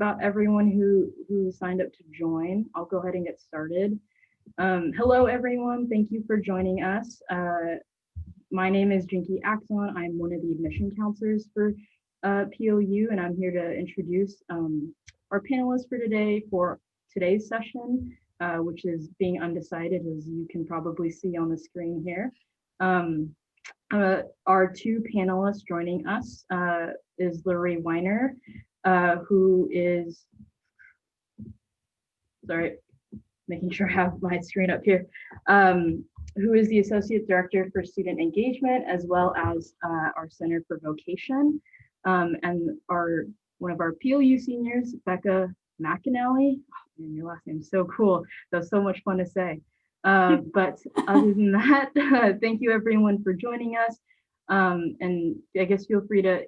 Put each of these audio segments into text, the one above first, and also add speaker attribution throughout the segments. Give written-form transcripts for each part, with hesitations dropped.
Speaker 1: About everyone who signed up to join. I'll go ahead and get started. Hello, everyone. Thank you for joining us. My name is Jinky Axon. I'm one of the admission counselors for PLU, and I'm here to introduce our panelists for today for today's session, which is being undecided, as you can probably see on the screen here. Our two panelists joining us is Lori Weiner, who is, sorry, making sure I have my screen up here, who is the Associate Director for Student Engagement, as well as our Center for Vocation, and one of our PLU seniors, Becca McAnally. Oh, man, your last name is so cool. That was so much fun to say. But other than that, thank you everyone for joining us. And I guess feel free to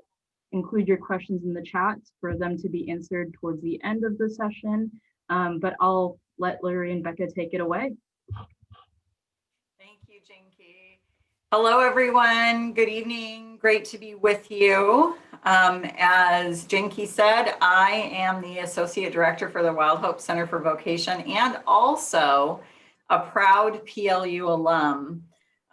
Speaker 1: include your questions in the chat for them to be answered towards the end of the session. But I'll let Larry and Becca take it away.
Speaker 2: Thank you, Jinky. Hello, everyone. Good evening. Great to be with you. As Jinky said, I am the Associate Director for the Wild Hope Center for Vocation and also a proud PLU alum.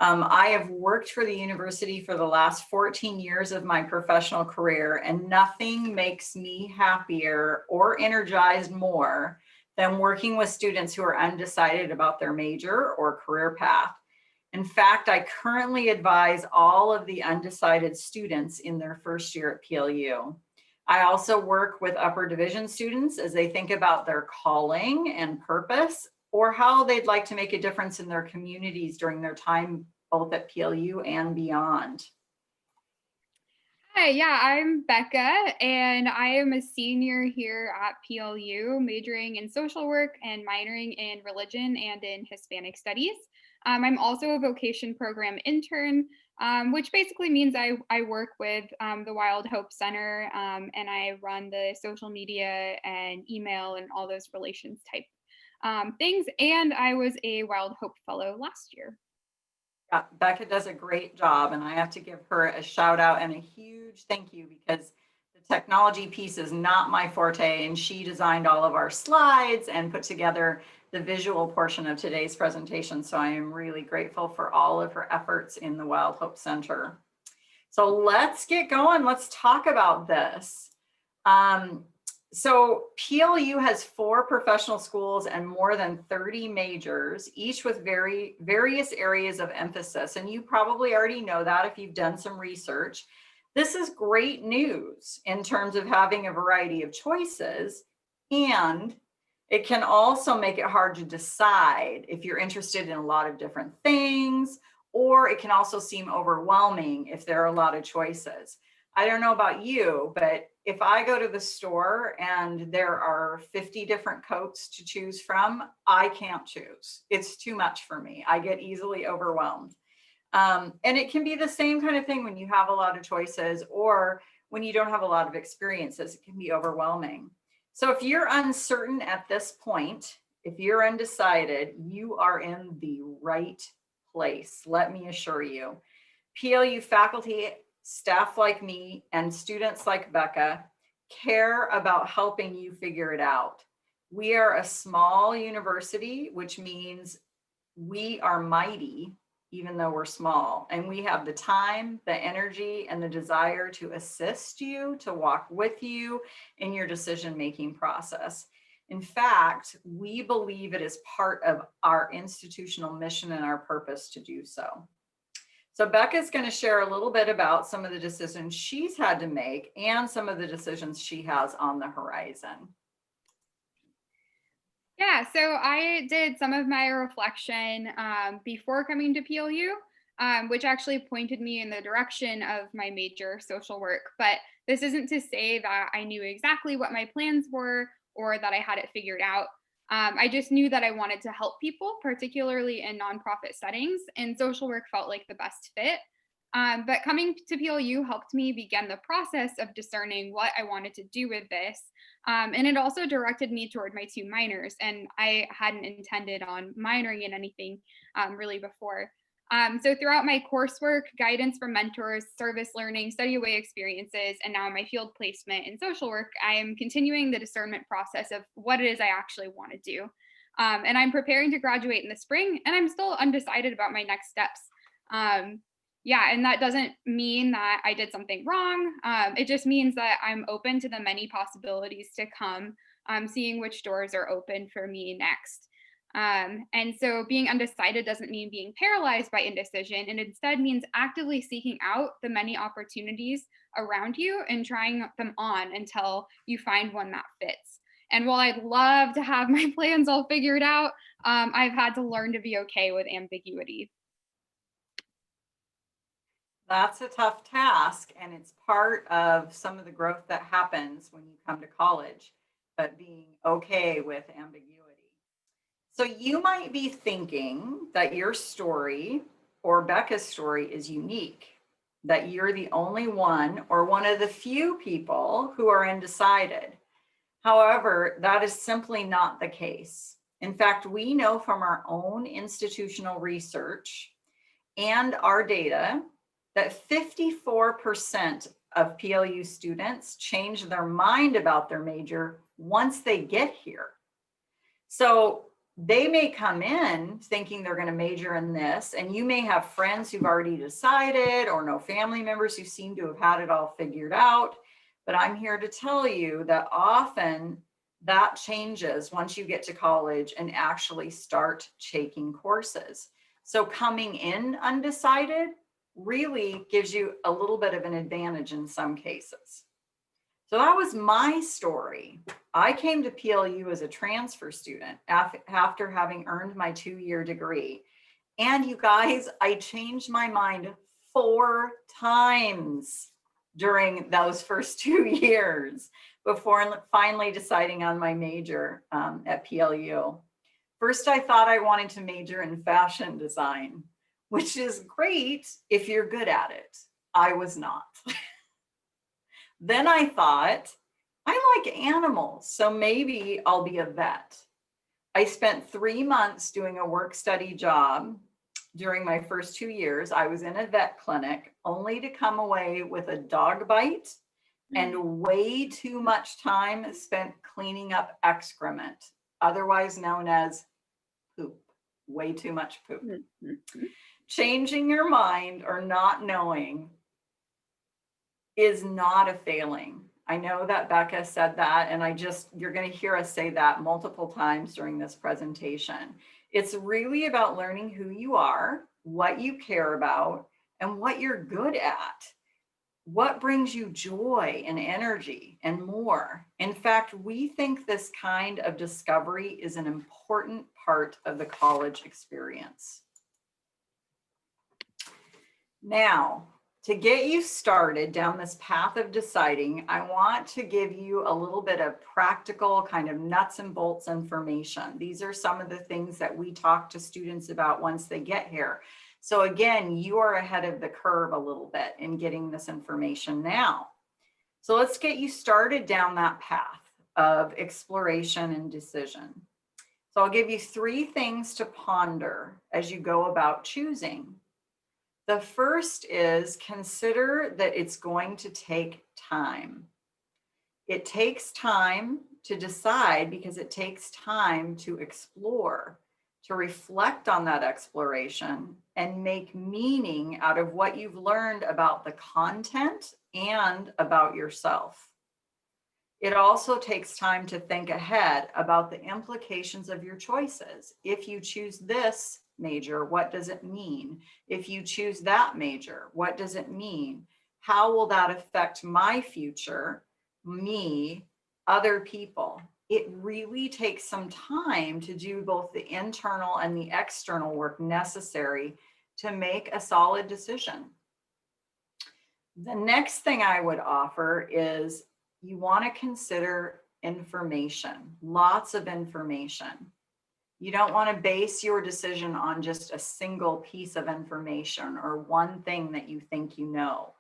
Speaker 2: I have worked for the university for the last 14 years of my professional career, and nothing makes me happier or energized more than working with students who are undecided about their major or career path. In fact, I currently advise all of the undecided students in their first year at PLU. I also work with upper division students as they think about their calling and purpose, or how they'd like to make a difference in their communities during their time both at PLU and beyond.
Speaker 3: Hi, yeah, I'm Becca, and I am a senior here at PLU, majoring in social work and minoring in religion and in Hispanic studies. I'm also a vocation program intern, which basically means I work with the Wild Hope Center, and I run the social media and email and all those relations type things. And I was a Wild Hope Fellow last year.
Speaker 2: Yeah, Becca does a great job, and I have to give her a shout out and a huge thank you, because the technology piece is not my forte, and she designed all of our slides and put together the visual portion of today's presentation. So I am really grateful for all of her efforts in the Wild Hope Center. So let's get going. Let's talk about this. So PLU has 4 professional schools and more than 30 majors, each with various areas of emphasis. And you probably already know that if you've done some research. This is great news in terms of having a variety of choices, and it can also make it hard to decide if you're interested in a lot of different things, or it can also seem overwhelming if there are a lot of choices. I don't know about you, but if I go to the store and there are 50 different coats to choose from, I can't choose. It's too much for me. I get easily overwhelmed. And it can be the same kind of thing when you have a lot of choices, or when you don't have a lot of experiences, it can be overwhelming. So if you're uncertain at this point, if you're undecided, you are in the right place. Let me assure you. PLU faculty, staff like me, and students like Becca care about helping you figure it out. We are a small university, which means we are mighty, even though we're small, and we have the time, the energy, and the desire to assist you, to walk with you in your decision-making process. In fact, we believe it is part of our institutional mission and our purpose to do so. So Becca's going to share a little bit about some of the decisions she's had to make and some of the decisions she has on the horizon.
Speaker 3: Yeah, so I did some of my reflection before coming to PLU, which actually pointed me in the direction of my major, social work. But this isn't to say that I knew exactly what my plans were or that I had it figured out. I just knew that I wanted to help people, particularly in nonprofit settings, and social work felt like the best fit. But coming to PLU helped me begin the process of discerning what I wanted to do with this. And it also directed me toward my 2 minors, and I hadn't intended on minoring in anything really before. So throughout my coursework, guidance from mentors, service learning, study away experiences, and now my field placement in social work, I am continuing the discernment process of what it is I actually want to do. And I'm preparing to graduate in the spring, and I'm still undecided about my next steps. Yeah, and that doesn't mean that I did something wrong. It just means that I'm open to the many possibilities to come, seeing which doors are open for me next. And so being undecided doesn't mean being paralyzed by indecision. It instead means actively seeking out the many opportunities around you and trying them on until you find one that fits. And while I'd love to have my plans all figured out, I've had to learn to be okay with ambiguity.
Speaker 2: That's a tough task, and it's part of some of the growth that happens when you come to college, but being okay with ambiguity. So you might be thinking that your story or Becca's story is unique, that you're the only one or one of the few people who are undecided. However, that is simply not the case. In fact, we know from our own institutional research and our data that 54% of PLU students change their mind about their major once they get here. So they may come in thinking they're going to major in this, and you may have friends who've already decided or know family members who seem to have had it all figured out. But I'm here to tell you that often that changes once you get to college and actually start taking courses. So coming in undecided really gives you a little bit of an advantage in some cases. So that was my story. I came to PLU as a transfer student after having earned my 2-year degree. And you guys, I changed my mind 4 times during those first 2 years before finally deciding on my major at PLU. First, I thought I wanted to major in fashion design, which is great if you're good at it. I was not. Then I thought, I like animals, so maybe I'll be a vet. I spent 3 months doing a work study job during my first 2 years. I was in a vet clinic only to come away with a dog bite and way too much time spent cleaning up excrement, otherwise known as poop, way too much poop. Changing your mind or not knowing is not a failing. I know that Becca said that, and you're going to hear us say that multiple times during this presentation. It's really about learning who you are, what you care about, and what you're good at. What brings you joy and energy and more. In fact, we think this kind of discovery is an important part of the college experience. Now, to get you started down this path of deciding, I want to give you a little bit of practical kind of nuts and bolts information. These are some of the things that we talk to students about once they get here. So again, you are ahead of the curve a little bit in getting this information now. So let's get you started down that path of exploration and decision. So I'll give you 3 things to ponder as you go about choosing. The first is consider that it's going to take time. It takes time to decide because it takes time to explore, to reflect on that exploration and make meaning out of what you've learned about the content and about yourself. It also takes time to think ahead about the implications of your choices. If you choose this major, what does it mean? If you choose that major, what does it mean? How will that affect my future, me, other people? It really takes some time to do both the internal and the external work necessary to make a solid decision. The next thing I would offer is you want to consider information, lots of information. You don't want to base your decision on just a single piece of information or one thing that you think you know.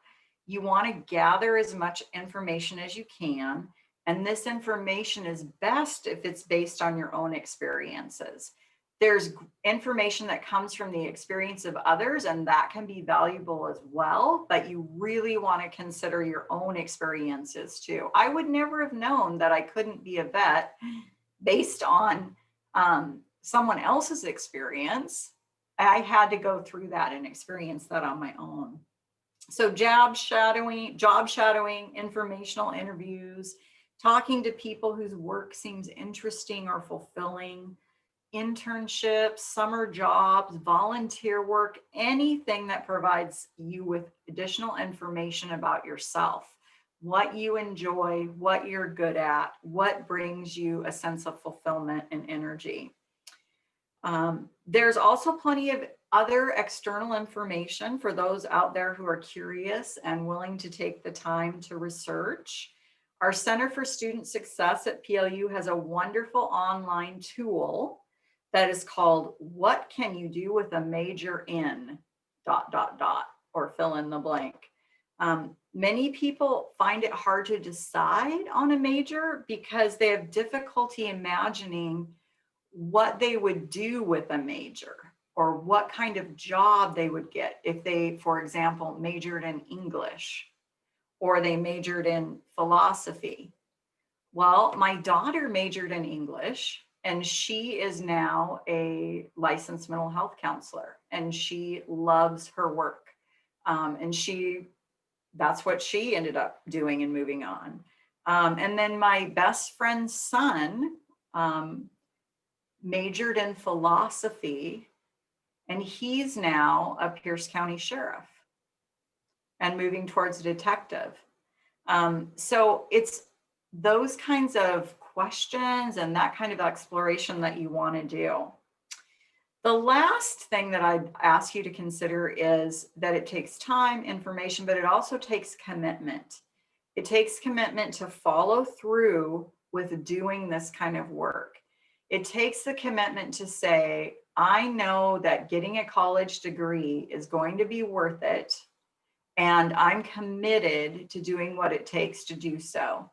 Speaker 2: You want to gather as much information as you can, and this information is best if it's based on your own experiences. There's information that comes from the experience of others, and that can be valuable as well, but you really want to consider your own experiences too. I would never have known that I couldn't be a vet based on someone else's experience. I had to go through that and experience that on my own. So job shadowing, informational interviews, talking to people whose work seems interesting or fulfilling, internships, summer jobs, volunteer work, anything that provides you with additional information about yourself, what you enjoy, what you're good at, what brings you a sense of fulfillment and energy. There's also plenty of other external information for those out there who are curious and willing to take the time to research. Our Center for Student Success at PLU has a wonderful online tool that is called "What Can You Do with a Major in ... or fill in the blank. Many people find it hard to decide on a major because they have difficulty imagining what they would do with a major or what kind of job they would get if they, for example, majored in English or they majored in philosophy. Well, my daughter majored in English, and she is now a licensed mental health counselor, and she loves her work. And that's what she ended up doing and moving on. And then my best friend's son majored in philosophy, and he's now a Pierce County sheriff and moving towards a detective. So it's those kinds of questions and that kind of exploration that you want to do. The last thing that I'd ask you to consider is that it takes time, information, but it also takes commitment. It takes commitment to follow through with doing this kind of work. It takes the commitment to say, I know that getting a college degree is going to be worth it, and I'm committed to doing what it takes to do so.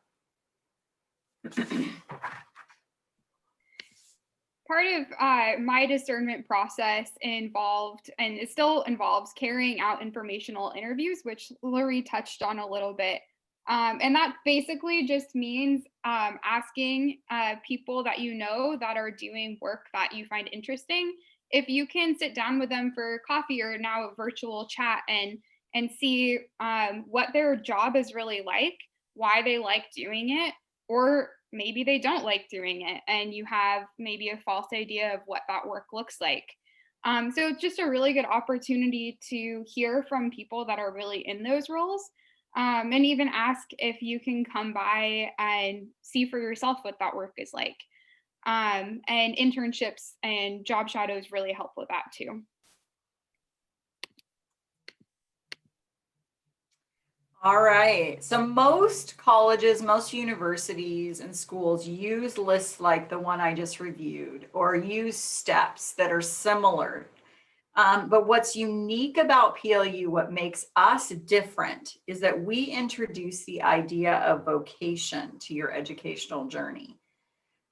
Speaker 3: Part of my discernment process involved, and it still involves, carrying out informational interviews, which Lori touched on a little bit. And that basically just means asking people that you know that are doing work that you find interesting, if you can sit down with them for coffee or now a virtual chat and see what their job is really like, why they like doing it, or maybe they don't like doing it and you have maybe a false idea of what that work looks like. So it's just a really good opportunity to hear from people that are really in those roles, and even ask if you can come by and see for yourself what that work is like. And internships and job shadows really help with that too.
Speaker 2: All right, so most colleges, most universities and schools use lists like the one I just reviewed, or use steps that are similar. But what's unique about PLU, what makes us different, is that we introduce the idea of vocation to your educational journey.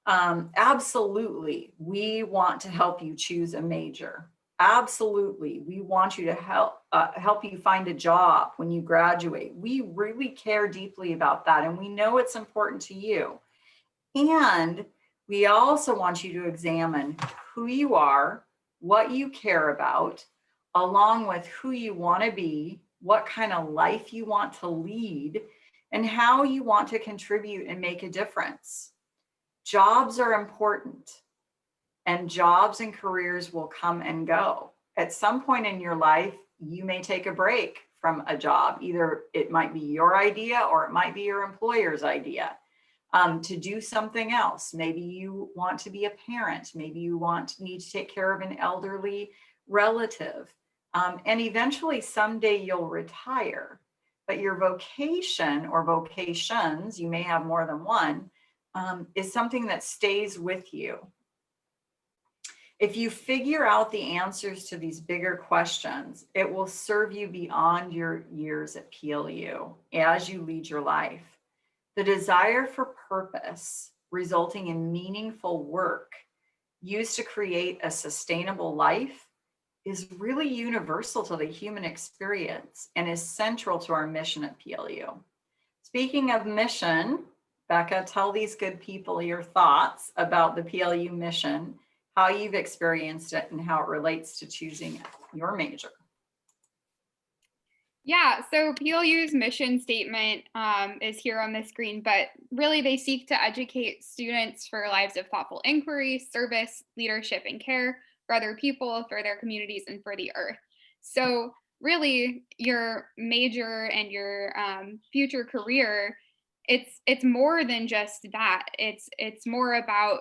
Speaker 2: Absolutely, we want to help you choose a major. Absolutely, we want you to help you find a job when you graduate. We really care deeply about that, and we know it's important to you. And we also want you to examine who you are, what you care about, along with who you want to be, what kind of life you want to lead, and how you want to contribute and make a difference. Jobs are important, and jobs and careers will come and go. At some point in your life, you may take a break from a job. Either it might be your idea or it might be your employer's idea to do something else. Maybe you want to be a parent. Maybe you need to take care of an elderly relative. And eventually someday you'll retire. But your vocation or vocations, you may have more than one, is something that stays with you. If you figure out the answers to these bigger questions, it will serve you beyond your years at PLU as you lead your life. The desire for purpose resulting in meaningful work used to create a sustainable life is really universal to the human experience and is central to our mission at PLU. Speaking of mission, Becca, tell these good people your thoughts about the PLU mission, how you've experienced it, and how it relates to choosing your major.
Speaker 3: Yeah, so PLU's mission statement is here on the screen, but really they seek to educate students for lives of thoughtful inquiry, service, leadership, and care for other people, for their communities, and for the earth. So really, your major and your future career, it's more than just that. It's more about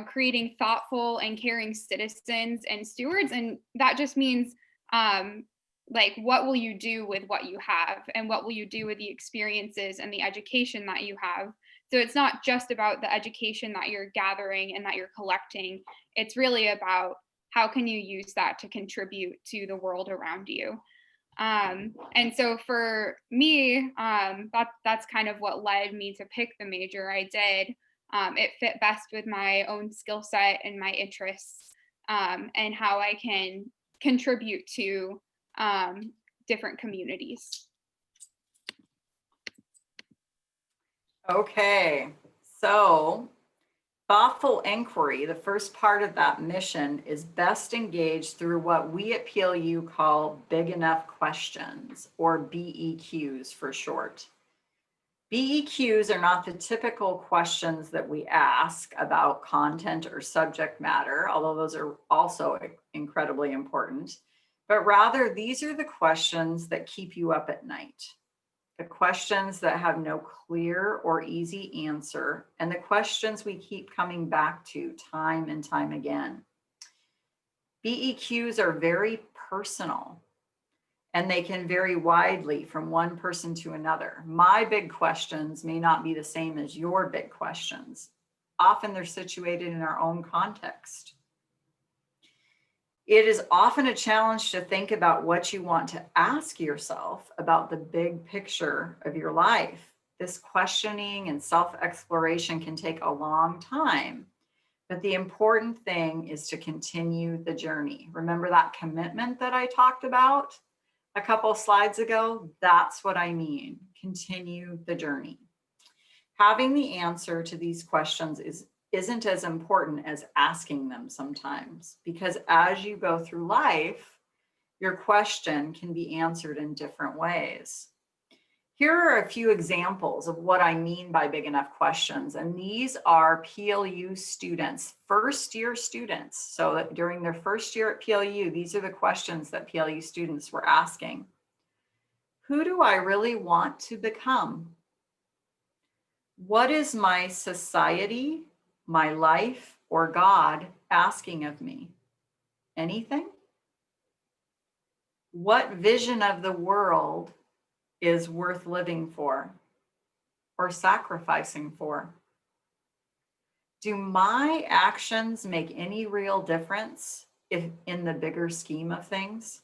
Speaker 3: creating thoughtful and caring citizens and stewards, and that just means like what will you do with what you have, and what will you do with the experiences and the education that you have. So it's not just about the education that you're gathering and that you're collecting. It's really about how can you use that to contribute to the world around you. And so for me, that's kind of what led me to pick the major I did. It fit best with my own skill set and my interests, and how I can contribute to different communities.
Speaker 2: Okay, so thoughtful inquiry, the first part of that mission, is best engaged through what we at PLU call big enough questions, or BEQs for short. BEQs are not the typical questions that we ask about content or subject matter, although those are also incredibly important, but rather these are the questions that keep you up at night. The questions that have no clear or easy answer, and the questions we keep coming back to time and time again. BEQs are very personal, and they can vary widely from one person to another. My big questions may not be the same as your big questions. Often they're situated in our own context. It is often a challenge to think about what you want to ask yourself about the big picture of your life. This questioning and self-exploration can take a long time, but the important thing is to continue the journey. Remember that commitment that I talked about a couple of slides ago? That's what I mean. Continue the journey. Having the answer to these questions isn't as important as asking them sometimes, because as you go through life, your question can be answered in different ways. Here are a few examples of what I mean by big enough questions, and these are PLU students, first-year students. So that during their first year at PLU, these are the questions that PLU students were asking. Who do I really want to become? What is my society, my life, or God asking of me? Anything? What vision of the world is worth living for or sacrificing for? Do my actions make any real difference in the bigger scheme of things?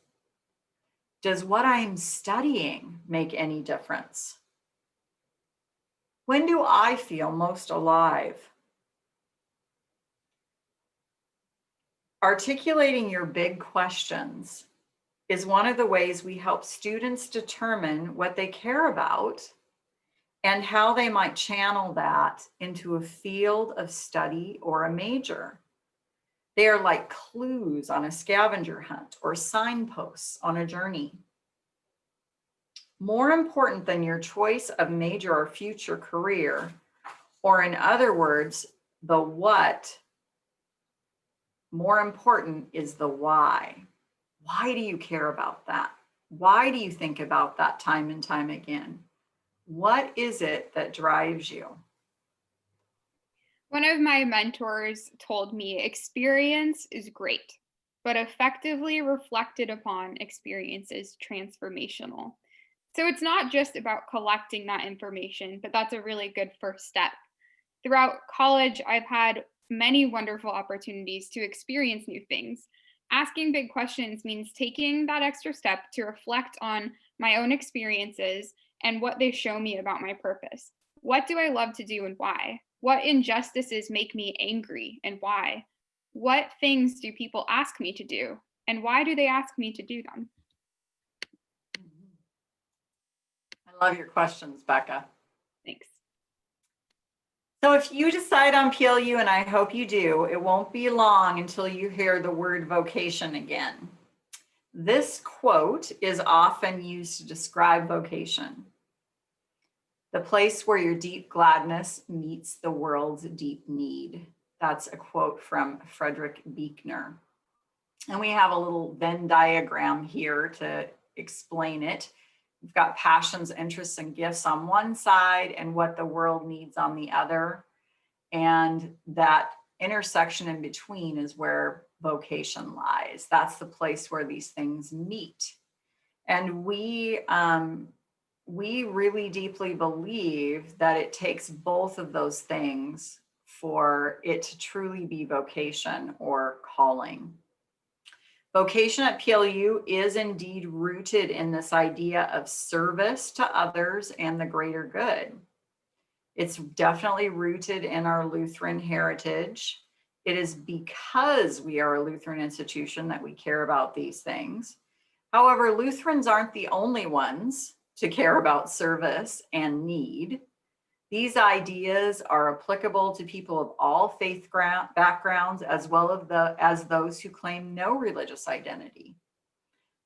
Speaker 2: Does what I'm studying make any difference? When do I feel most alive? Articulating your big questions is one of the ways we help students determine what they care about and how they might channel that into a field of study or a major. They are like clues on a scavenger hunt or signposts on a journey. More important than your choice of major or future career, or in other words, the what, more important is the why. Why do you care about that? Why do you think about that time and time again? What is it that drives you?
Speaker 3: One of my mentors told me experience is great, but effectively reflected upon experience is transformational. So it's not just about collecting that information, but that's a really good first step. Throughout college, I've had many wonderful opportunities to experience new things. Asking big questions means taking that extra step to reflect on my own experiences and what they show me about my purpose. What do I love to do and why? What injustices make me angry and why? What things do people ask me to do? And why do they ask me to do them?
Speaker 2: I love your questions, Becca.
Speaker 3: Thanks.
Speaker 2: So if you decide on PLU, and I hope you do, it won't be long until you hear the word vocation again. This quote is often used to describe vocation. The place where your deep gladness meets the world's deep need. That's a quote from Frederick Buechner. And we have a little Venn diagram here to explain it. We've got passions, interests, and gifts on one side and what the world needs on the other. And that intersection in between is where vocation lies. That's the place where these things meet. And we really deeply believe that it takes both of those things for it to truly be vocation or calling. Vocation at PLU is indeed rooted in this idea of service to others and the greater good. It's definitely rooted in our Lutheran heritage. It is because we are a Lutheran institution that we care about these things. However, Lutherans aren't the only ones to care about service and need. These ideas are applicable to people of all faith backgrounds, as well as those who claim no religious identity.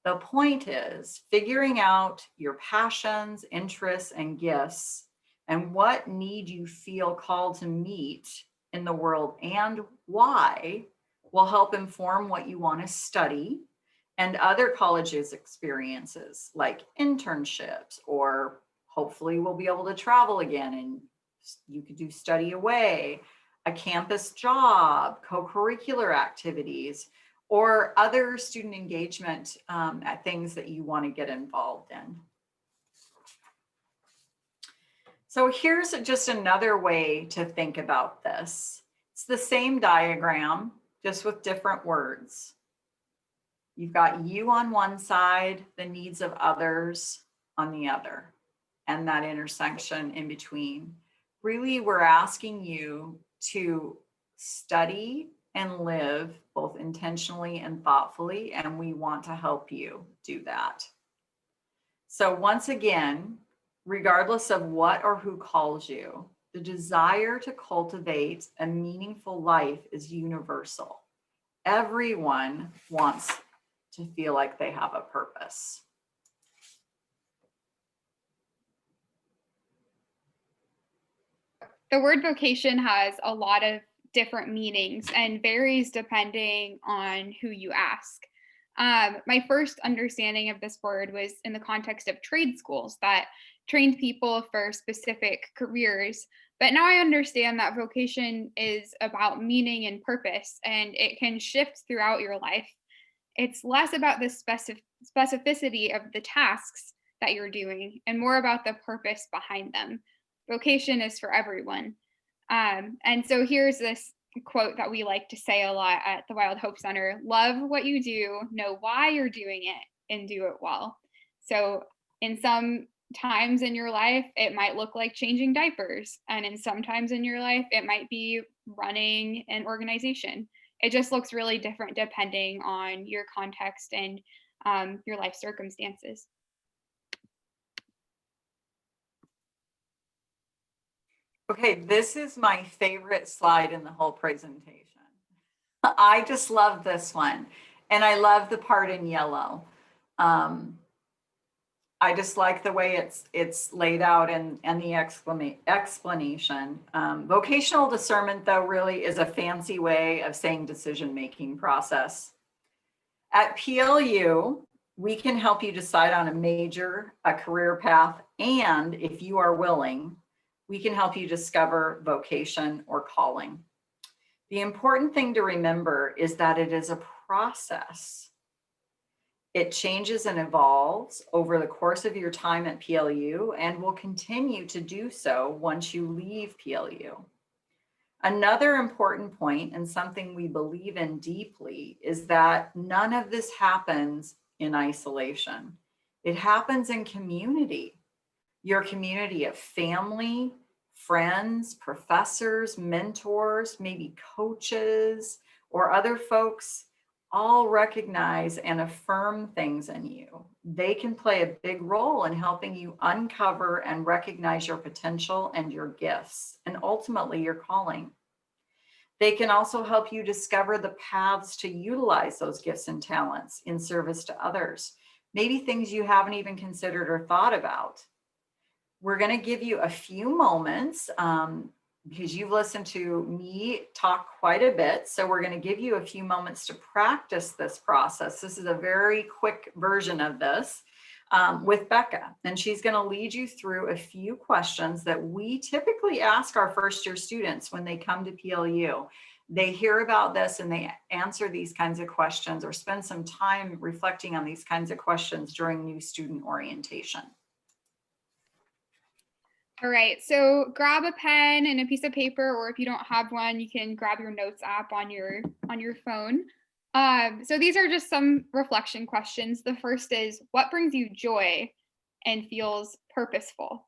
Speaker 2: The point is figuring out your passions, interests, and gifts, and what need you feel called to meet in the world and why will help inform what you want to study and other colleges experiences like internships, or hopefully we'll be able to travel again and you could do study away, a campus job, co-curricular activities, or other student engagement at things that you want to get involved in. So here's just another way to think about this. It's the same diagram, just with different words. You've got you on one side, the needs of others on the other, and that intersection in between. Really, we're asking you to study and live both intentionally and thoughtfully, and we want to help you do that. So once again, regardless of what or who calls you, the desire to cultivate a meaningful life is universal. Everyone wants to feel like they have a purpose.
Speaker 3: The word vocation has a lot of different meanings and varies depending on who you ask. My first understanding of this word was in the context of trade schools that trained people for specific careers. But now I understand that vocation is about meaning and purpose, and it can shift throughout your life. It's less about the specificity of the tasks that you're doing and more about the purpose behind them. Vocation is for everyone. And so here's this quote that we like to say a lot at the Wild Hope Center: love what you do, know why you're doing it, and do it well. So in some times in your life, it might look like changing diapers. And in some times in your life, it might be running an organization. It just looks really different depending on your context and your life circumstances.
Speaker 2: Okay, this is my favorite slide in the whole presentation. I just love this one. And I love the part in yellow. I just like the way it's laid out and the explanation. Vocational discernment, though, really is a fancy way of saying decision-making process. At PLU, we can help you decide on a major, a career path, and if you are willing, we can help you discover vocation or calling. The important thing to remember is that it is a process. It changes and evolves over the course of your time at PLU and will continue to do so once you leave PLU. Another important point, and something we believe in deeply, is that none of this happens in isolation. It happens in community. Your community of family, friends, professors, mentors, maybe coaches, or other folks all recognize and affirm things in you. They can play a big role in helping you uncover and recognize your potential and your gifts, and ultimately your calling. They can also help you discover the paths to utilize those gifts and talents in service to others, maybe things you haven't even considered or thought about. We're going to give you a few moments because you've listened to me talk quite a bit. So we're going to give you a few moments to practice this process. This is a very quick version of this with Becca, and she's going to lead you through a few questions that we typically ask our first year students when they come to PLU. They hear about this and they answer these kinds of questions or spend some time reflecting on these kinds of questions during new student orientation.
Speaker 3: All right, so grab a pen and a piece of paper, or if you don't have one, you can grab your notes app on your phone. So these are just some reflection questions. The first is, what brings you joy and feels purposeful?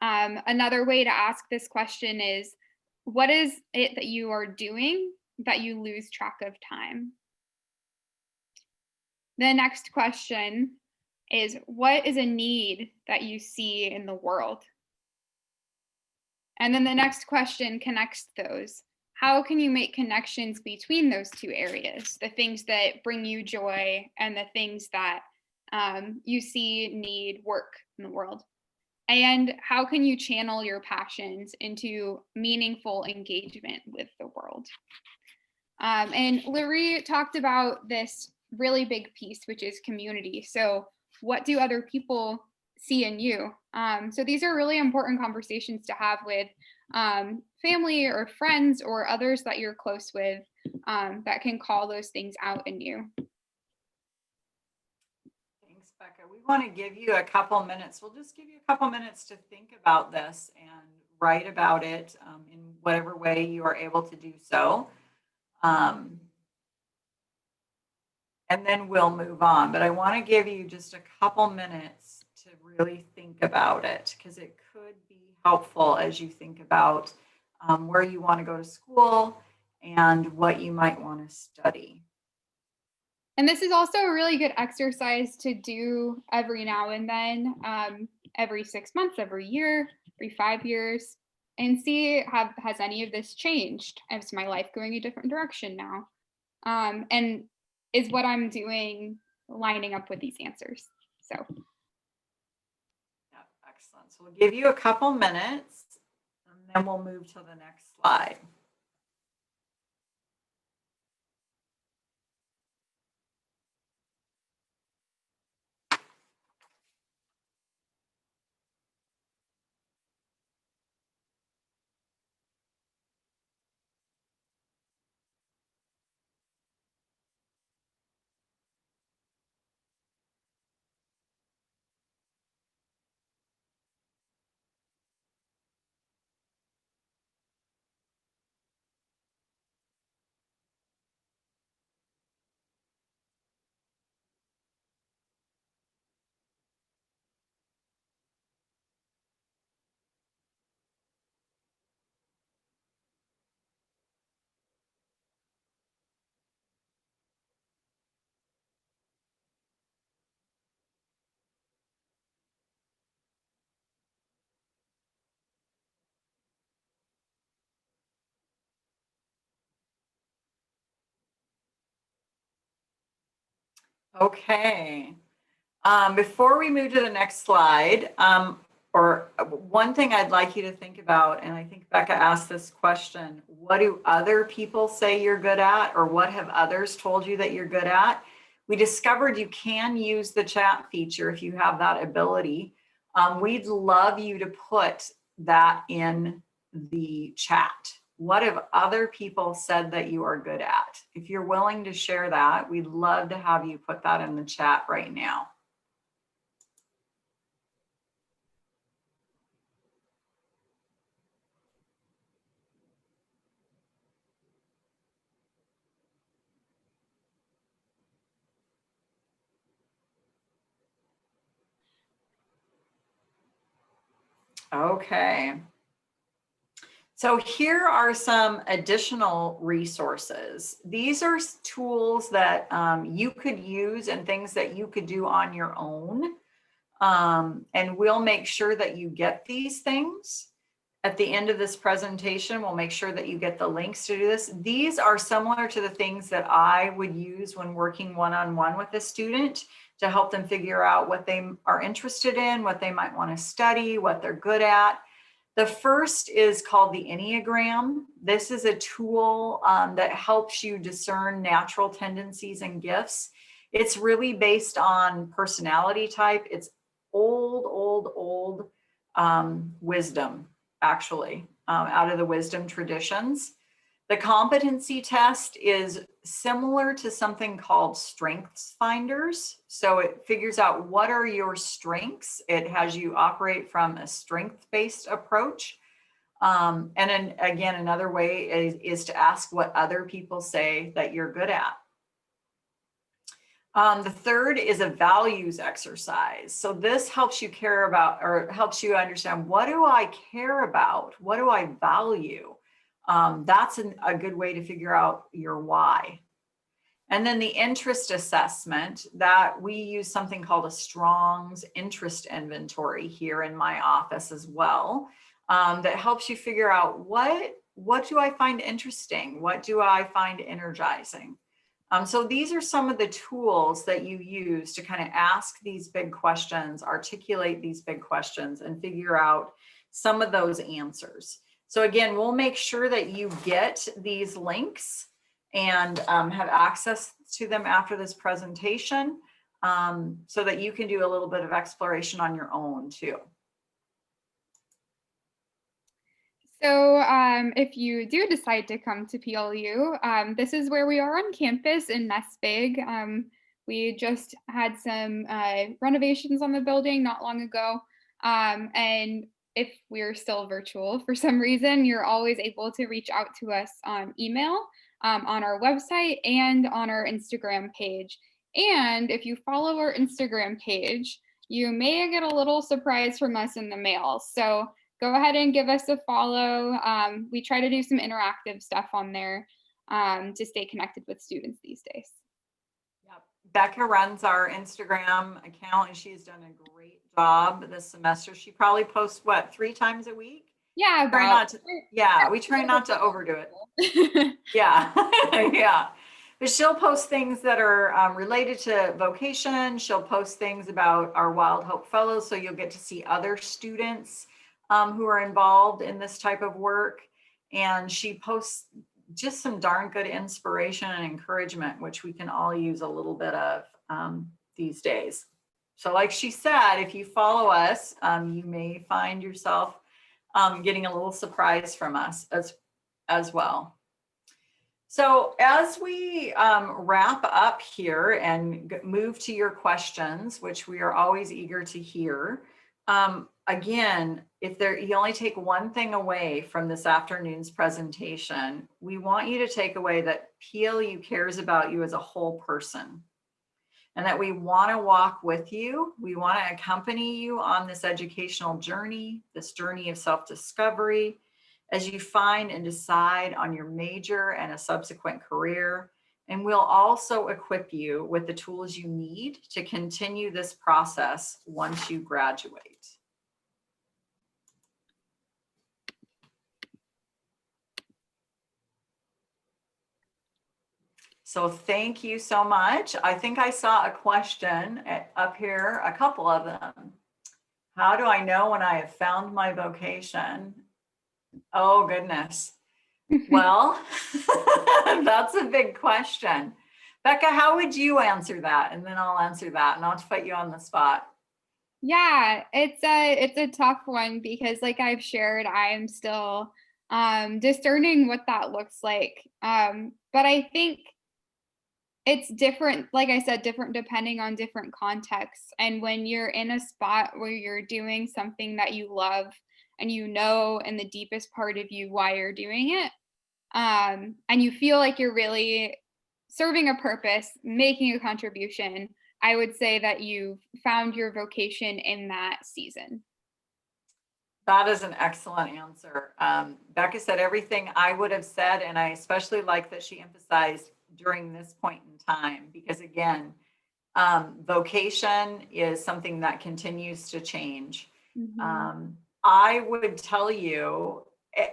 Speaker 3: Another way to ask this question is, what is it that you are doing that you lose track of time? The next question is, what is a need that you see in the world? And then the next question connects those. How can you make connections between those two areas, the things that bring you joy and the things that you see need work in the world? And how can you channel your passions into meaningful engagement with the world? And Larry talked about this really big piece, which is community. So what do other people see in you? So these are really important conversations to have with family or friends or others that you're close with that can call those things out in you.
Speaker 2: Thanks, Becca. We want to give you a couple minutes. We'll just give you a couple minutes to think about this and write about it in whatever way you are able to do so. And then we'll move on. But I want to give you just a couple minutes to really think about it, because it could be helpful as you think about where you want to go to school and what you might want to study.
Speaker 3: And this is also a really good exercise to do every now and then, every 6 months, every year, every 5 years, and see has any of this changed? Is my life going a different direction now? And is what I'm doing lining up with these answers? So.
Speaker 2: Yeah, excellent. So we'll give you a couple minutes and then we'll move to the next slide. Okay. Before we move to the next slide, or one thing I'd like you to think about, and I think Becca asked this question, what do other people say you're good at, or what have others told you that you're good at? We discovered you can use the chat feature if you have that ability. We'd love you to put that in the chat. What have other people said that you are good at? If you're willing to share that, we'd love to have you put that in the chat right now. Okay. So here are some additional resources. These are tools that you could use and things that you could do on your own. And we'll make sure that you get these things. At the end of this presentation, we'll make sure that you get the links to do this. These are similar to the things that I would use when working one-on-one with a student to help them figure out what they are interested in, what they might want to study, what they're good at. The first is called the Enneagram. This is a tool that helps you discern natural tendencies and gifts. It's really based on personality type. It's old wisdom, actually, out of the wisdom traditions. The competency test is similar to something called Strengths Finders. So it figures out what are your strengths. It has you operate from a strength-based approach. And then again, another way is to ask what other people say that you're good at. The third is a values exercise. So this helps you care about, or helps you understand, what do I care about? What do I value? That's a good way to figure out your why. And then the interest assessment, that we use something called a Strong's interest inventory here in my office as well, that helps you figure out what do I find interesting? What do I find energizing? So these are some of the tools that you use to kind of ask these big questions, articulate these big questions, and figure out some of those answers. So again, we'll make sure that you get these links and have access to them after this presentation, so that you can do a little bit of exploration on your own too.
Speaker 3: So if you do decide to come to PLU, this is where we are on campus in Nespig. We just had some renovations on the building not long ago. And if we're still virtual for some reason, you're always able to reach out to us on email, on our website, and on our Instagram page. And if you follow our Instagram page, you may get a little surprise from us in the mail. So go ahead and give us a follow. We try to do some interactive stuff on there to stay connected with students these days.
Speaker 2: Yep. Becca runs our Instagram account, and she's done a great job this semester. She probably posts, what, 3 times a week?
Speaker 3: Yeah,
Speaker 2: we try not to overdo it. Yeah, yeah. But she'll post things that are related to vocation. She'll post things about our Wild Hope Fellows, so you'll get to see other students who are involved in this type of work. And she posts just some darn good inspiration and encouragement, which we can all use a little bit of these days. So like she said, if you follow us, you may find yourself getting a little surprise from us as well. So as we wrap up here and move to your questions, which we are always eager to hear, again, if you only take one thing away from this afternoon's presentation, we want you to take away that PLU cares about you as a whole person, and that we want to walk with you. We want to accompany you on this educational journey, this journey of self-discovery, as you find and decide on your major and a subsequent career. And we'll also equip you with the tools you need to continue this process once you graduate. So thank you so much. I think I saw a question up here, a couple of them. How do I know when I have found my vocation? Oh, goodness. Well, that's a big question. Becca, how would you answer that? And then I'll answer that, not to put you on the spot.
Speaker 3: Yeah, it's a tough one because, like I've shared, I am still discerning what that looks like. But I think it's different, like I said, different depending on different contexts. And when you're in a spot where you're doing something that you love and you know in the deepest part of you why you're doing it, and you feel like you're really serving a purpose, making a contribution, I would say that you've found your vocation in that season.
Speaker 2: That is an excellent answer. Becca said everything I would have said, and I especially like that she emphasized during this point in time, because again, vocation is something that continues to change. I would tell you,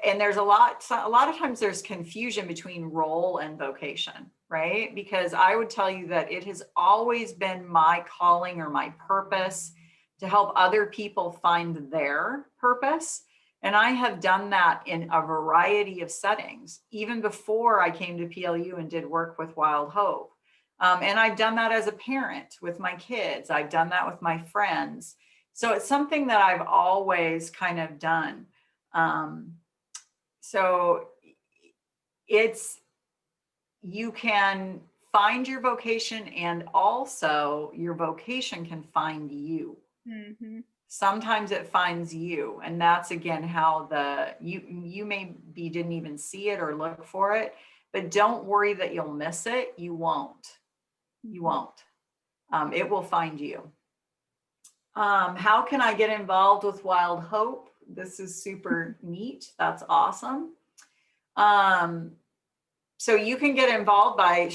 Speaker 2: and there's a lot of times there's confusion between role and vocation, right? Because I would tell you that it has always been my calling or my purpose to help other people find their purpose. And I have done that in a variety of settings, even before I came to PLU and did work with Wild Hope. And I've done that as a parent with my kids. I've done that with my friends. So it's something that I've always kind of done. So you can find your vocation, and also your vocation can find you. Sometimes it finds you, and that's again how you maybe didn't even see it or look for it, but don't worry that you'll miss it. You won't. It will find you. How can I get involved with Wild Hope? This is super neat. That's awesome. So you can get involved by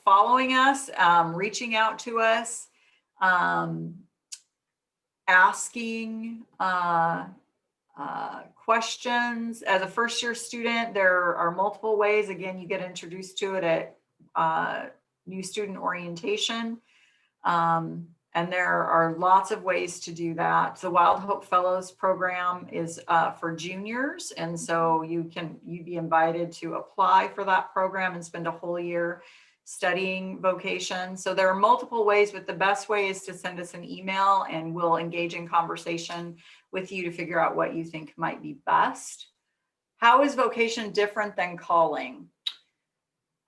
Speaker 2: following us, reaching out to us, asking questions. As a first year student, there are multiple ways. Again, you get introduced to it at new student orientation. And there are lots of ways to do that. The Wild Hope Fellows program is for juniors. And so you'd be invited to apply for that program and spend a whole year studying vocation. So there are multiple ways, but the best way is to send us an email and we'll engage in conversation with you to figure out what you think might be best. How is vocation different than calling?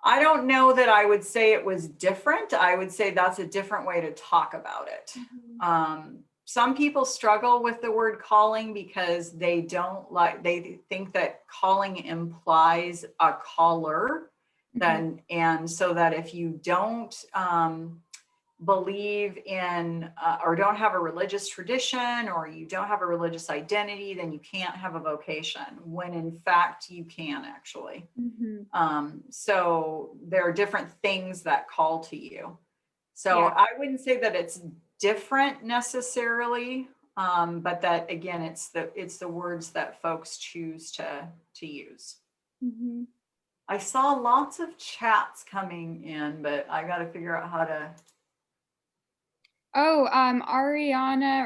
Speaker 2: I don't know that I would say it was different. I would say that's a different way to talk about it. Some people struggle with the word calling because they think that calling implies a caller. And so that if you don't believe in or don't have a religious tradition, or you don't have a religious identity, then you can't have a vocation, when in fact you can actually. So there are different things that call to you. So yeah. I wouldn't say that it's different necessarily, but that again, it's the words that folks choose to use. I saw lots of chats coming in, but I got to figure out how to.
Speaker 3: Ariana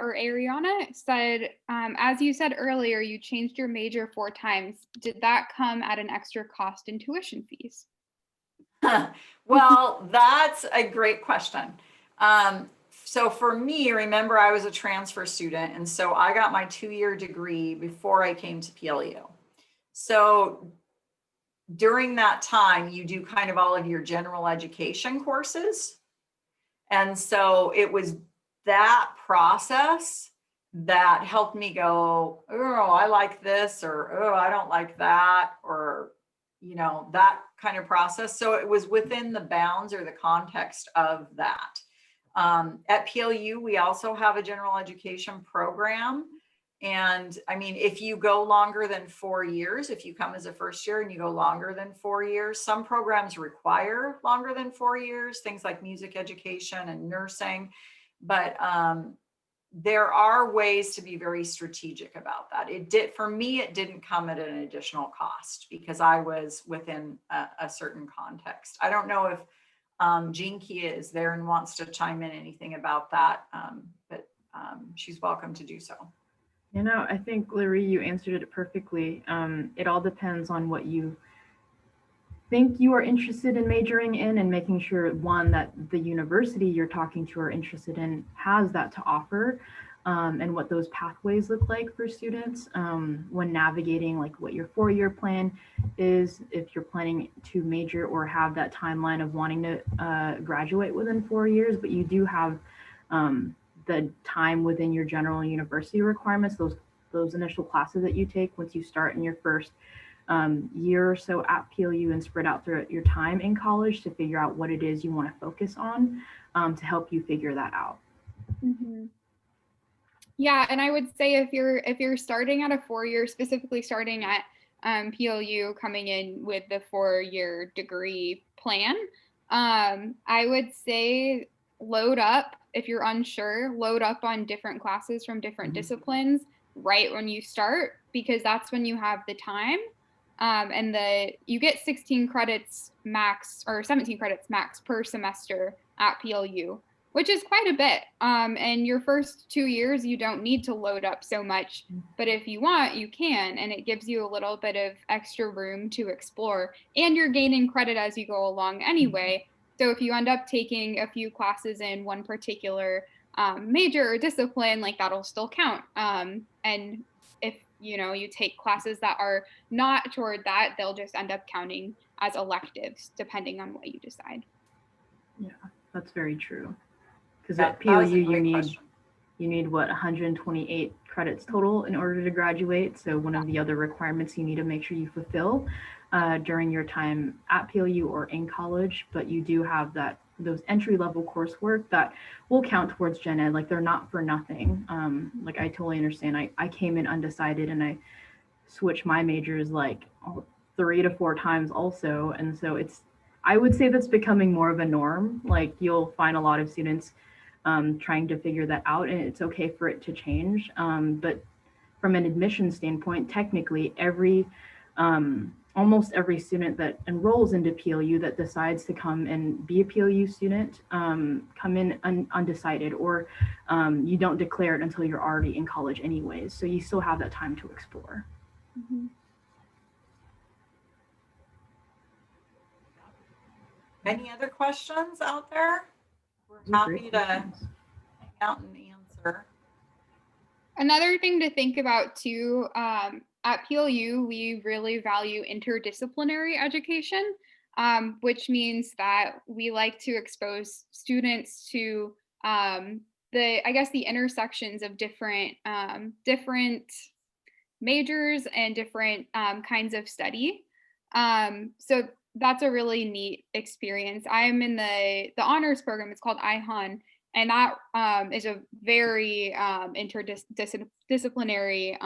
Speaker 3: said, as you said earlier, you changed your major 4 times. Did that come at an extra cost in tuition fees?
Speaker 2: Well, that's a great question. So for me, remember, I was a transfer student, and so I got my 2-year degree before I came to PLU. So during that time, you do kind of all of your general education courses. And so it was that process that helped me go, oh, I like this, or oh, I don't like that, or, that kind of process. So it was within the bounds or the context of that. At PLU, we also have a general education program. And I mean, if you go longer than 4 years, if you come as a first year and you go longer than 4 years, some programs require longer than 4 years, things like music education and nursing. But there are ways to be very strategic about that. For me, it didn't come at an additional cost because I was within a certain context. I don't know if Jean Kia is there and wants to chime in anything about that, but she's welcome to do so.
Speaker 1: I think, Larry, you answered it perfectly. It all depends on what you think you are interested in majoring in, and making sure, one, that the university you're talking to are interested in has that to offer, and what those pathways look like for students when navigating like what your 4-year plan is, if you're planning to major or have that timeline of wanting to graduate within 4 years, but you do have the time within your general university requirements, those initial classes that you take once you start in your first year or so at PLU, and spread out throughout your time in college to figure out what it is you want to focus on, to help you figure that out.
Speaker 3: Yeah, and I would say if you're starting at a 4-year, specifically starting at PLU, coming in with the 4-year degree plan, I would say load up if you're unsure, load up on different classes from different disciplines right when you start, because that's when you have the time. And you get 16 credits max or 17 credits max per semester at PLU, which is quite a bit. And your first 2 years, you don't need to load up so much, but if you want, you can, and it gives you a little bit of extra room to explore, and you're gaining credit as you go along anyway. So if you end up taking a few classes in one particular major or discipline, like that'll still count. And if you take classes that are not toward that, they'll just end up counting as electives depending on what you decide.
Speaker 1: Yeah, that's very true. Because
Speaker 2: Yeah,
Speaker 1: at
Speaker 2: that was a
Speaker 1: PLU,
Speaker 2: great question.
Speaker 1: you need what, 128 credits total in order to graduate. So one of the other requirements you need to make sure you fulfill during your time at PLU or in college, but you do have those entry level coursework that will count towards gen ed. Like, they're not for nothing. Like, I totally understand. I came in undecided and I switched my majors like 3 to 4 times also. And so I would say that's becoming more of a norm. Like, you'll find a lot of students trying to figure that out, and it's okay for it to change. But from an admission standpoint, technically, almost every student that enrolls into PLU that decides to come and be a PLU student come in undecided, or you don't declare it until you're already in college anyways. So you still have that time to explore.
Speaker 3: Mm-hmm.
Speaker 2: Any other questions out there? We're happy to hang out and answer.
Speaker 3: Another thing to think about too, at PLU, we really value interdisciplinary education, which means that we like to expose students to the intersections of different majors and different kinds of study. So that's a really neat experience. I'm in the honors program. It's called IHON, and that is a very interdisciplinary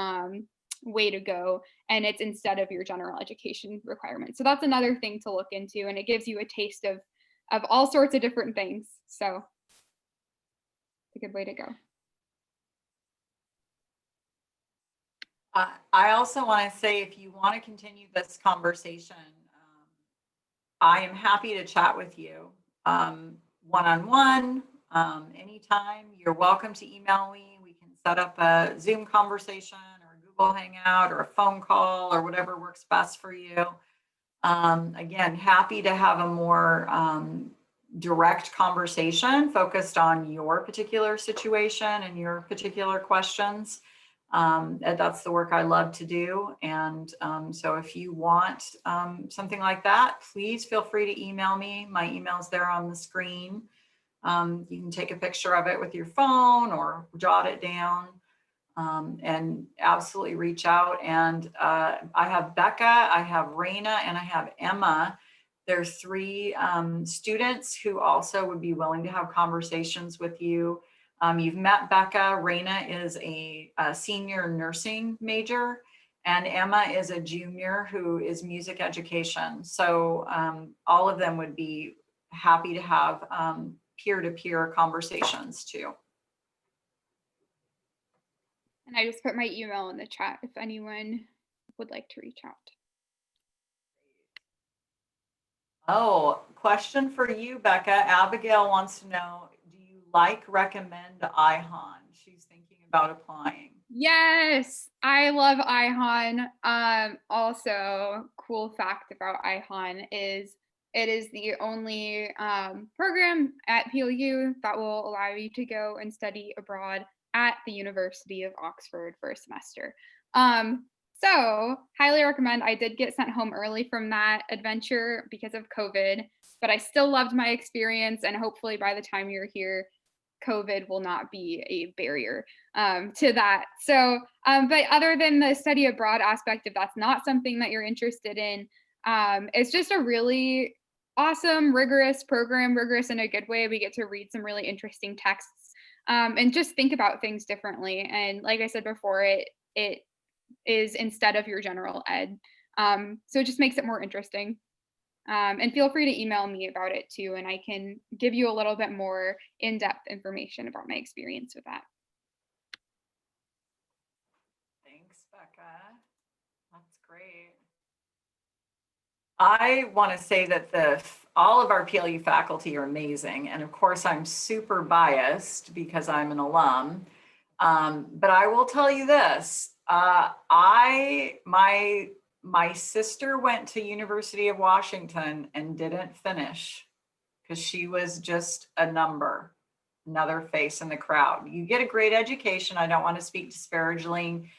Speaker 3: way to go, and it's instead of your general education requirements. So that's another thing to look into, and it gives you a taste of all sorts of different things. So it's a good way to go.
Speaker 2: I also want to say, if you want to continue this conversation, I am happy to chat with you one-on-one anytime. You're welcome to email me. We can set up a Zoom conversation or a Google Hangout or a phone call or whatever works best for you. Again, happy to have a more direct conversation focused on your particular situation and your particular questions. That's the work I love to do. And so if you want something like that, please feel free to email me. My email's there on the screen. You can take a picture of it with your phone or jot it down, and absolutely reach out. And I have Becca, I have Raina, and I have Emma. They're 3 students who also would be willing to have conversations with you. You've met Becca. Raina is a senior nursing major, and Emma is a junior who is music education. So all of them would be happy to have peer-to-peer conversations too.
Speaker 3: And I just put my email in the chat if anyone would like to reach out.
Speaker 2: Oh, question for you, Becca. Abigail wants to know, do you recommend IHON? She's thinking about applying.
Speaker 3: Yes, I love IHON. Also, cool fact about IHON is it is the only program at PLU that will allow you to go and study abroad at the University of Oxford for a semester. So highly recommend. I did get sent home early from that adventure because of COVID, but I still loved my experience, and hopefully by the time you're here, COVID will not be a barrier to that. So, but other than the study abroad aspect, if that's not something that you're interested in, it's just a really awesome, rigorous program, rigorous in a good way. We get to read some really interesting texts and just think about things differently. And like I said before, it is instead of your general ed. So it just makes it more interesting. And feel free to email me about it too, and I can give you a little bit more in-depth information about my experience with that.
Speaker 2: Thanks, Becca. That's great. I want to say that all of our PLU faculty are amazing. And of course, I'm super biased because I'm an alum. But I will tell you this, my sister went to University of Washington and didn't finish because she was just a number, another face in the crowd. You get a great education. I don't want to speak disparagingly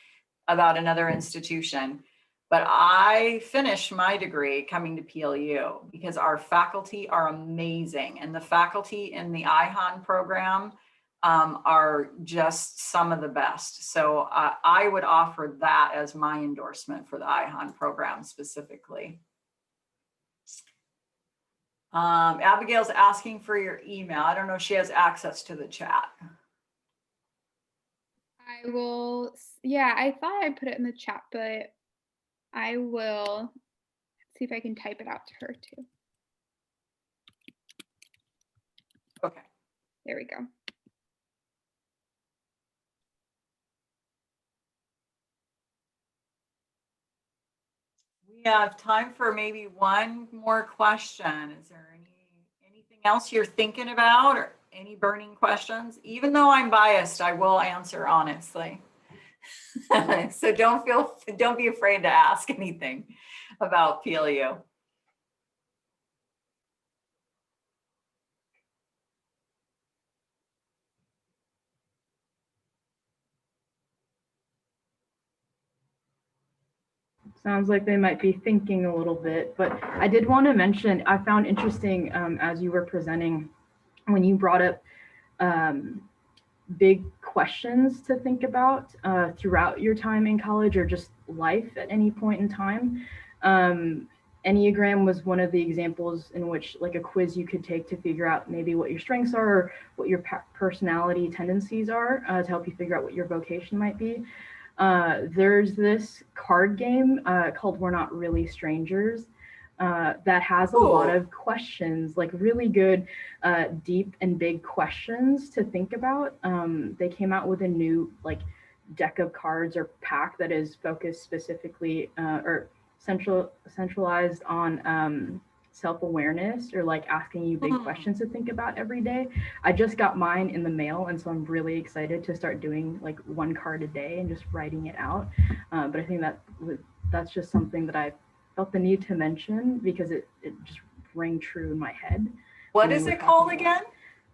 Speaker 2: about another institution, but I finished my degree coming to PLU because our faculty are amazing. And the faculty in the IHON program are just some of the best. So I would offer that as my endorsement for the IHON program specifically. Abigail's asking for your email. I don't know if she has access to the chat.
Speaker 3: I will, yeah, I thought I put it in the chat, but I will see if I can type it out to her too.
Speaker 2: Okay.
Speaker 3: There we go.
Speaker 2: We have time for maybe one more question. Is there anything else you're thinking about or any burning questions? Even though I'm biased, I will answer honestly. So don't be afraid to ask anything about PLU.
Speaker 1: Sounds like they might be thinking a little bit, but I did want to mention, I found interesting as you were presenting, when you brought up big questions to think about throughout your time in college or just life at any point in time. Enneagram was one of the examples in which like a quiz you could take to figure out maybe what your strengths are or what your personality tendencies are to help you figure out what your vocation might be. There's this card game called We're Not Really Strangers that has a lot of questions, like really good, deep and big questions to think about. They came out with a new like deck of cards or pack that is focused specifically or centralized on self-awareness or like asking you big questions to think about every day. I just got mine in the mail, and so I'm really excited to start doing like one card a day and just writing it out. But I think that's just something that I felt the need to mention because it just rang true in my head.
Speaker 2: What is it called again?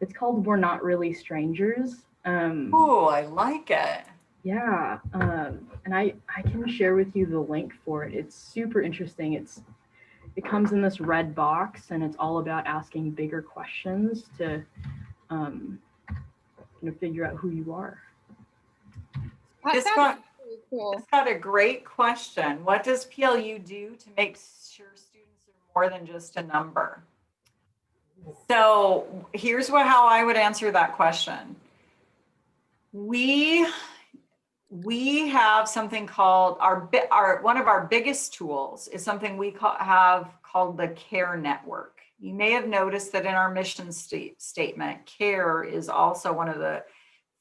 Speaker 1: It's called We're Not Really Strangers.
Speaker 2: Oh, I like it.
Speaker 1: Yeah, and I can share with you the link for it. It's super interesting. It comes in this red box, and it's all about asking bigger questions to figure out who you are.
Speaker 2: This got a great question. What does PLU do to make sure students are more than just a number? So here's how I would answer that question. We have something called one of our biggest tools is something we have called the CARE network. You may have noticed that in our mission statement, CARE is also one of the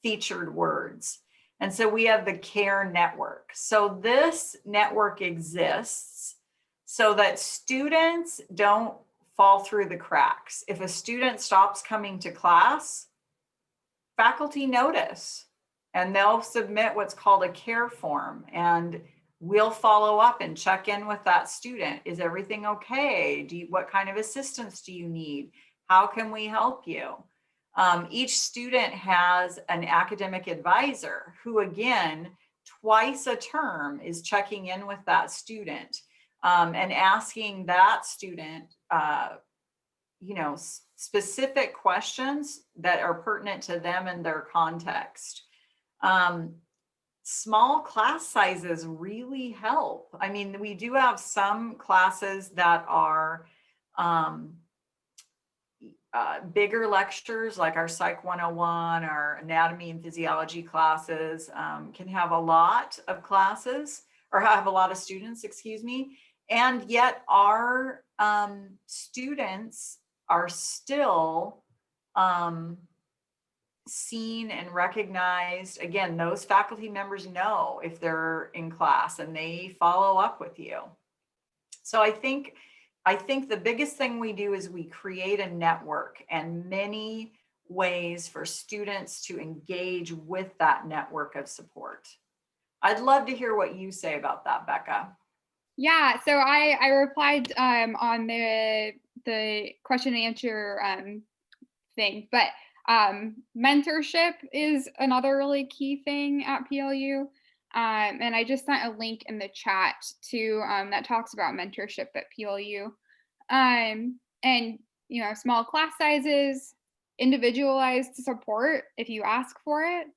Speaker 2: featured words. And so we have the CARE network. So this network exists so that students don't fall through the cracks. If a student stops coming to class, faculty notice. And they'll submit what's called a CARE form, and we'll follow up and check in with that student. Is everything okay? What kind of assistance do you need? How can we help you? Each student has an academic advisor who, again, twice a term is checking in with that student and asking that student, specific questions that are pertinent to them and their context. Small class sizes really help. I mean, we do have some classes that are bigger lectures like our Psych 101, our anatomy and physiology classes can have a lot of classes or have a lot of students, excuse me. And yet our students are still seen and recognized. Again, those faculty members know if they're in class and they follow up with you. So I think the biggest thing we do is we create a network and many ways for students to engage with that network of support. I'd love to hear what you say about that, Becca.
Speaker 3: Yeah, so I replied on the question and answer thing, but mentorship is another really key thing at PLU. And I just sent a link in the chat to that talks about mentorship at PLU. And small class sizes, individualized support if you ask for it.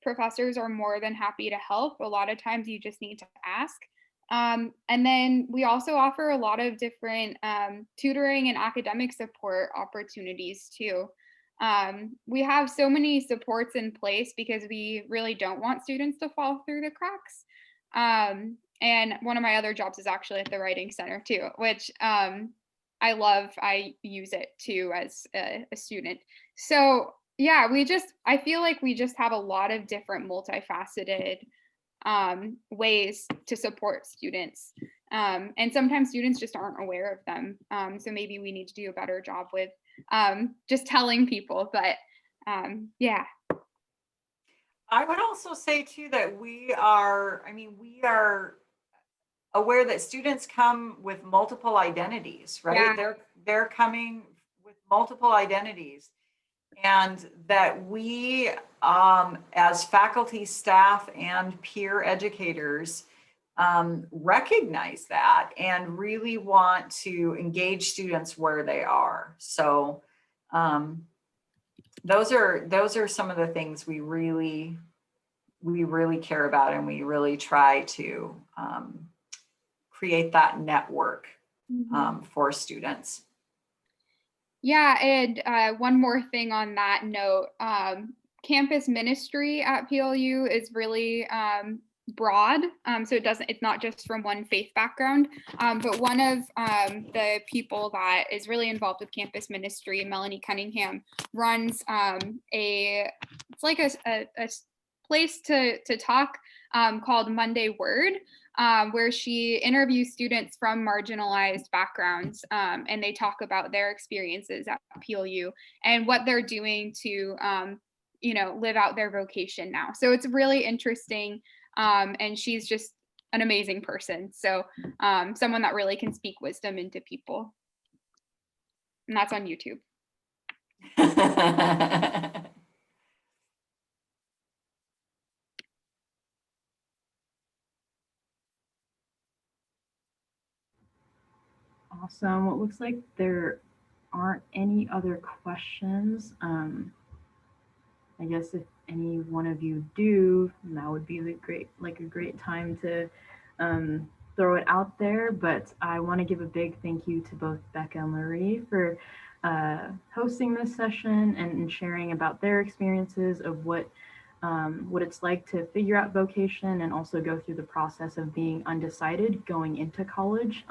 Speaker 3: Professors are more than happy to help. A lot of times you just need to ask. And then we also offer a lot of different tutoring and academic support opportunities too. We have so many supports in place because we really don't want students to fall through the cracks. And one of my other jobs is actually at the Writing Center too, which I love. I use it too as a student. So yeah, I feel like we just have a lot of different multifaceted ways to support students. And sometimes students just aren't aware of them. So maybe we need to do a better job with just telling people, but yeah.
Speaker 2: I would also say too that we are aware that students come with multiple identities, right?
Speaker 3: Yeah.
Speaker 2: They're coming with multiple identities, and that we as faculty, staff, and peer educators recognize that and really want to engage students where they are. So those are some of the things we really care about, and we really try to create that network for students.
Speaker 3: Yeah, and one more thing on that note, campus ministry at PLU is really broad. So it's not just from one faith background, but one of the people that is really involved with campus ministry, Melanie Cunningham, runs it's like a place to talk called Monday Word, where she interviews students from marginalized backgrounds, and they talk about their experiences at PLU and what they're doing to live out their vocation now. So it's really interesting, and she's just an amazing person. So someone that really can speak wisdom into people. And that's on YouTube.
Speaker 1: Awesome. Well, it looks like there aren't any other questions. I guess if any one of you do, that would be a great time to throw it out there. But I want to give a big thank you to both Becca and Marie for hosting this session and sharing about their experiences of what it's like to figure out vocation and also go through the process of being undecided going into college.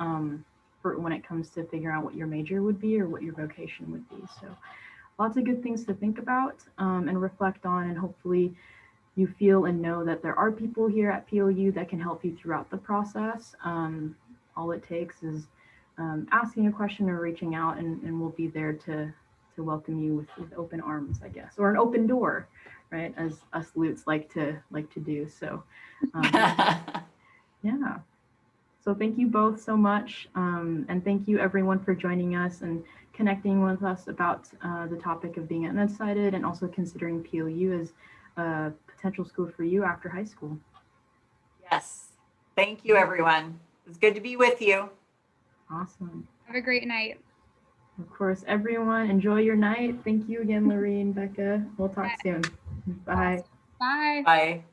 Speaker 1: For when it comes to figuring out what your major would be or what your vocation would be. So lots of good things to think about and reflect on, and hopefully you feel and know that there are people here at PLU that can help you throughout the process. All it takes is asking a question or reaching out, and we'll be there to welcome you with open arms, I guess, or an open door, right? As us Lutes like to do. So yeah. So thank you both so much. And thank you everyone for joining us and connecting with us about the topic of being undecided and also considering PLU as a potential school for you after high school.
Speaker 2: Yes. Thank you, everyone. It's good to be with you.
Speaker 1: Awesome.
Speaker 3: Have a great night.
Speaker 1: Of course, everyone, enjoy your night. Thank you again, Lorene, Becca. We'll talk soon. Bye.
Speaker 3: Bye.
Speaker 2: Bye.